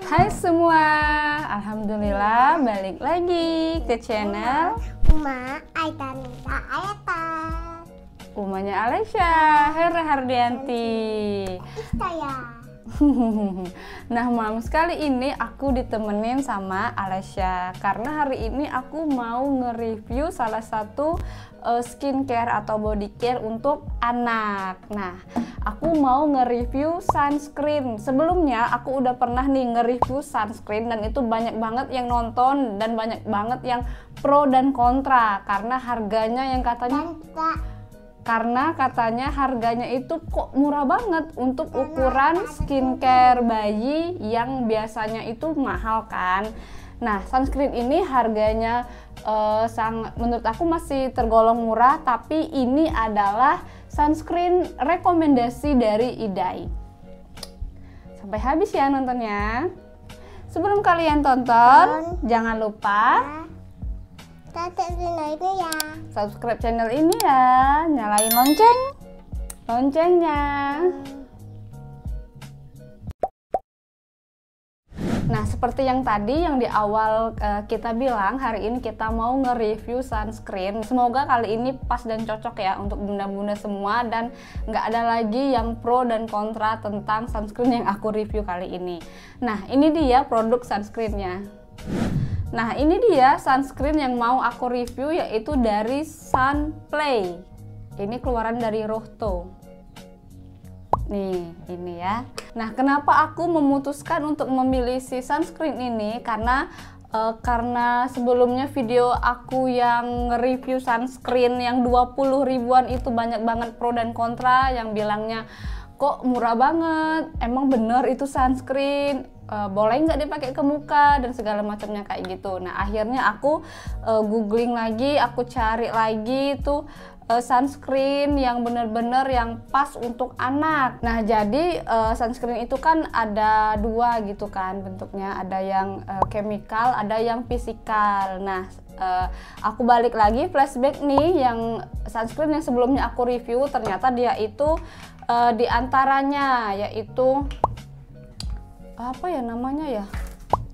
Hai semua, alhamdulillah balik lagi ke channel Umanya Alesya Hera Hardianti. Nah Mams, kali ini aku ditemenin sama Alesya karena hari ini aku mau nge-review salah satu skincare atau body care untuk anak. Nah, aku mau nge-review sunscreen. Sebelumnya aku udah pernah nih nge-review sunscreen dan itu banyak banget yang nonton dan banyak banget yang pro dan kontra karena harganya yang katanya harganya itu kok murah banget untuk ukuran skincare bayi yang biasanya itu mahal kan. Nah, sunscreen ini harganya menurut aku masih tergolong murah, tapi ini adalah sunscreen rekomendasi dari IDAI. Sampai habis ya nontonnya. Sebelum kalian tonton, jangan lupa subscribe channel ini ya, nyalain loncengnya. Nah, seperti yang tadi yang di awal kita bilang, hari ini kita mau nge-review sunscreen. Semoga kali ini pas dan cocok ya untuk bunda-bunda semua dan nggak ada lagi yang pro dan kontra tentang sunscreen yang aku review kali ini. Nah, ini dia produk sunscreennya. Nah, ini dia sunscreen yang mau aku review, yaitu dari Sunplay. Ini keluaran dari Rohto. Nih, ini ya. Nah, kenapa aku memutuskan untuk memilih si sunscreen ini? Karena sebelumnya video aku yang nge-review sunscreen yang 20 ribuan itu banyak banget pro dan kontra yang bilangnya kok murah banget, emang bener itu sunscreen, boleh nggak dipakai ke muka dan segala macamnya kayak gitu. Nah, akhirnya aku googling lagi, aku cari lagi tuh sunscreen yang bener-bener yang pas untuk anak. Nah, jadi sunscreen itu kan ada dua gitu kan bentuknya, ada yang chemical, ada yang physical. Nah, aku balik lagi flashback nih, yang sunscreen yang sebelumnya aku review ternyata dia itu diantaranya yaitu apa ya namanya ya.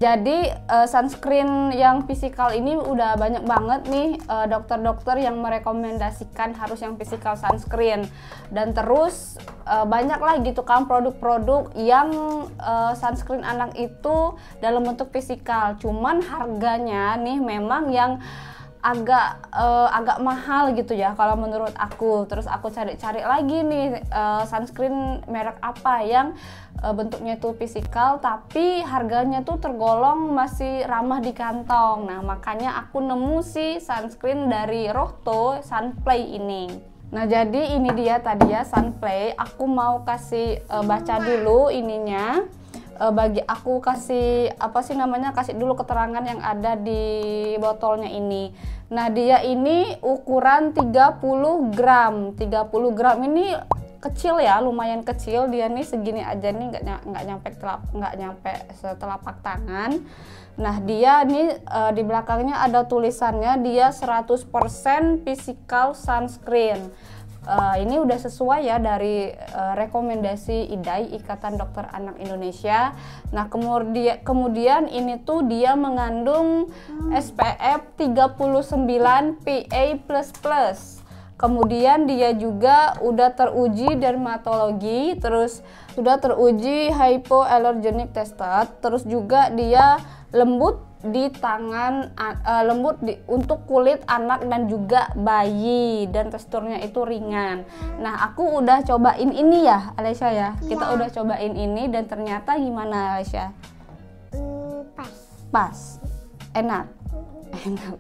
Jadi sunscreen yang physical ini udah banyak banget nih dokter-dokter yang merekomendasikan harus yang physical sunscreen, dan terus banyak lah gitu kan produk-produk yang sunscreen anak itu dalam bentuk physical, cuman harganya nih memang yang agak mahal gitu ya kalau menurut aku. Terus aku cari-cari lagi nih sunscreen merek apa yang bentuknya itu physical tapi harganya tuh tergolong masih ramah di kantong. Nah, makanya aku nemu si sunscreen dari Rohto, Sunplay ini. Nah, jadi ini dia tadi ya Sunplay. Aku mau kasih baca dulu ininya. Bagi aku kasih apa sih namanya, kasih dulu keterangan yang ada di botolnya ini. Nah, dia ini ukuran 30 gram. 30 gram ini kecil ya, lumayan kecil. Dia nih segini aja nih, nggak nyampe setelapak tangan. Nah, dia nih di belakangnya ada tulisannya, dia 100% physical sunscreen. Ini udah sesuai ya dari rekomendasi IDAI, Ikatan Dokter Anak Indonesia. Nah, kemudian ini tuh dia mengandung SPF 39 PA++. Kemudian dia juga udah teruji dermatologi, terus sudah teruji hypoallergenic tested, terus juga dia lembut di tangan, untuk kulit anak dan juga bayi, dan teksturnya itu ringan. Nah, aku udah cobain ini ya Alesya ya. Kita udah cobain ini dan ternyata gimana Alesya? Pas. Enak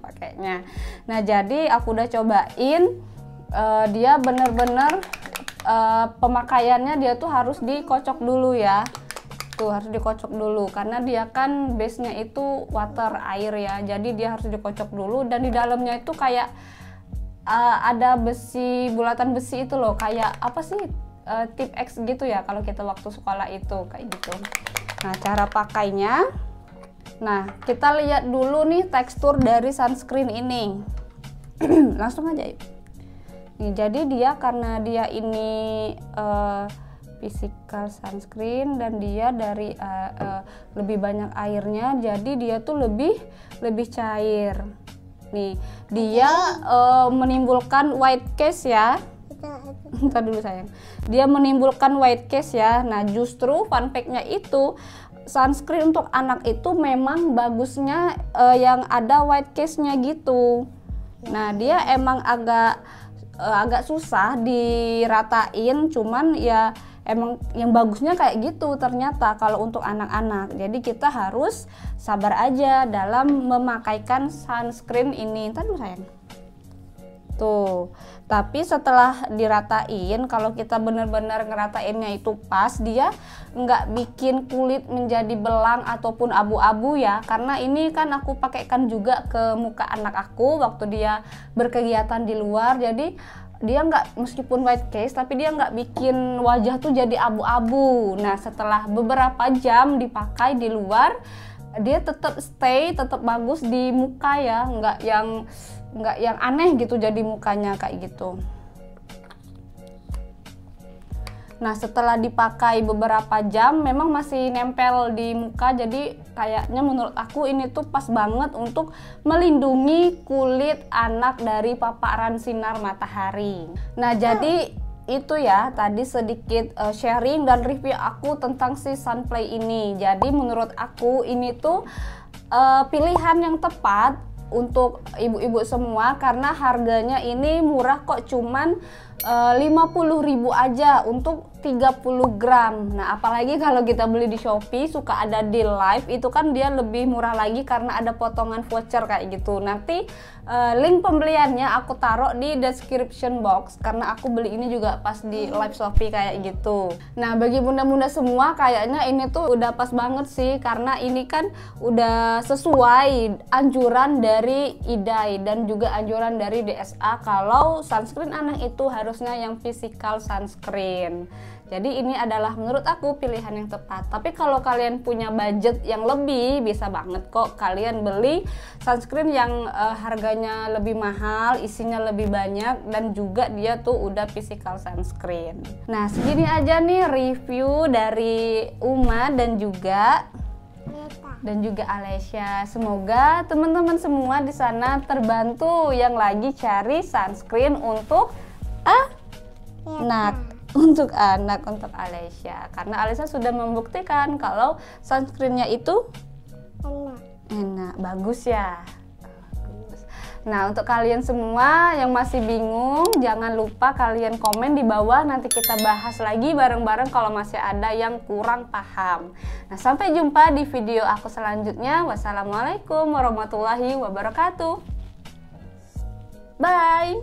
pakainya. Nah, jadi aku udah cobain, dia bener-bener pemakaiannya dia tuh harus dikocok dulu ya. Harus dikocok dulu karena dia kan base-nya itu water, air ya, jadi dia harus dikocok dulu. Dan di dalamnya itu kayak ada besi, bulatan besi itu loh, kayak apa sih, tip X gitu ya kalau kita waktu sekolah itu kayak gitu. Nah, cara pakainya, nah kita lihat dulu nih tekstur dari sunscreen ini. Langsung aja yuk. Nih, jadi dia karena dia ini physical sunscreen, dan dia dari lebih banyak airnya, jadi dia tuh lebih cair. Nih, dia menimbulkan white cast ya. Ntar dulu sayang. Dia menimbulkan white cast ya. Nah, justru fun fact-nya itu sunscreen untuk anak itu memang bagusnya yang ada white cast-nya gitu. Nah, dia emang agak susah diratain, cuman ya emang yang bagusnya kayak gitu ternyata kalau untuk anak-anak. Jadi kita harus sabar aja dalam memakaikan sunscreen ini. Ntar dulu sayang. Tuh, tapi setelah diratain, kalau kita benar-benar ngeratainnya itu pas, dia nggak bikin kulit menjadi belang ataupun abu-abu ya, karena ini kan aku pakaikan juga ke muka anak aku waktu dia berkegiatan di luar. Jadi dia nggak, meskipun white cast, tapi dia nggak bikin wajah tuh jadi abu-abu. Nah, setelah beberapa jam dipakai di luar, dia tetap tetap bagus di muka ya, nggak yang aneh gitu jadi mukanya kayak gitu. Nah, setelah dipakai beberapa jam memang masih nempel di muka, jadi kayaknya menurut aku ini tuh pas banget untuk melindungi kulit anak dari paparan sinar matahari. Nah, jadi itu ya tadi sedikit sharing dan review aku tentang si Sunplay ini. Jadi menurut aku ini tuh pilihan yang tepat untuk ibu-ibu semua, karena harganya ini murah kok, cuman 50.000 aja untuk 30 gram. Nah, apalagi kalau kita beli di Shopee suka ada deal live, itu kan dia lebih murah lagi karena ada potongan voucher kayak gitu. Nanti link pembeliannya aku taruh di description box, karena aku beli ini juga pas di live Shopee kayak gitu. Nah, bagi bunda-bunda semua kayaknya ini tuh udah pas banget sih, karena ini kan udah sesuai anjuran dari IDAI dan juga anjuran dari DSA kalau sunscreen anak itu harusnya yang physical sunscreen. Jadi ini adalah menurut aku pilihan yang tepat. Tapi kalau kalian punya budget yang lebih, bisa banget kok kalian beli sunscreen yang harganya lebih mahal, isinya lebih banyak, dan juga dia tuh udah physical sunscreen. Nah, segini aja nih review dari Uma dan juga Alesya. Semoga teman-teman semua di sana terbantu yang lagi cari sunscreen untuk untuk Alesya, karena Alesya sudah membuktikan kalau sunscreennya itu enak, bagus ya. Nah, untuk kalian semua yang masih bingung, jangan lupa kalian komen di bawah, nanti kita bahas lagi bareng-bareng kalau masih ada yang kurang paham. Nah, sampai jumpa di video aku selanjutnya. Wassalamualaikum warahmatullahi wabarakatuh. Bye.